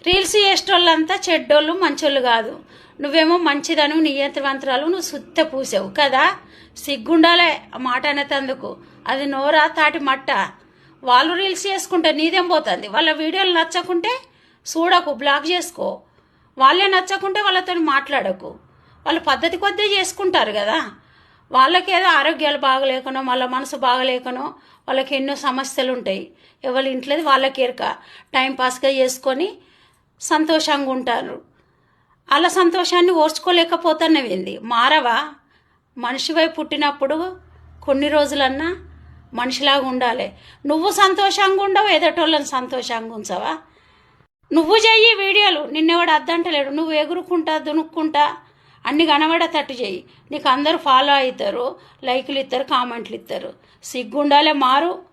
Reels చేసేటోళ్ళంతా చెడ్డోళ్ళు మంచోళ్ళు కాదు. నువ్వేమో మంచిదను నియంత్రవంతురాలు, నువ్వు సుత్త పూసావు కదా. సిగ్గుండాలే ఆ మాట అనేతందుకు. అది నోరా తాటి మట్ట. వాళ్ళు రీల్స్ చేసుకుంటే నీదేం పోతుంది? వాళ్ళ వీడియోలు నచ్చకుంటే చూడకు, బ్లాక్ చేసుకో. వాళ్ళే నచ్చకుంటే వాళ్ళతో మాట్లాడకు. వాళ్ళు పద్ధతి కొద్దీ చేసుకుంటారు కదా. వాళ్ళకేదో ఆరోగ్యాలు బాగలేకనో వాళ్ళ మనసు బాగలేకనో వాళ్ళకి ఎన్నో సమస్యలు ఉంటాయి. ఎవరి ఇంట్లోది వాళ్ళకి ఎరక. టైంపాస్గా చేసుకొని సంతోషంగా ఉంటారు. అలా సంతోషాన్ని ఓర్చుకోలేకపోతున్నవింది. మారవా? మనిషివై పుట్టినప్పుడు కొన్ని రోజులన్నా మనిషిలాగా ఉండాలి. నువ్వు సంతోషంగా ఉండవు, ఎదటోళ్ళని సంతోషంగా ఉంచవా? నువ్వు చెయ్యి వీడియోలు, నిన్నెవాడు అద్దంటలేడు. నువ్వు ఎగురుకుంటా దునుక్కుంటా అన్ని కనబడేటట్టు చెయ్యి. నీకు అందరూ ఫాలో అవుతారు, లైకులు ఇస్తారు, కామెంట్లు ఇస్తారు. సిగ్గుండాలే, మారు.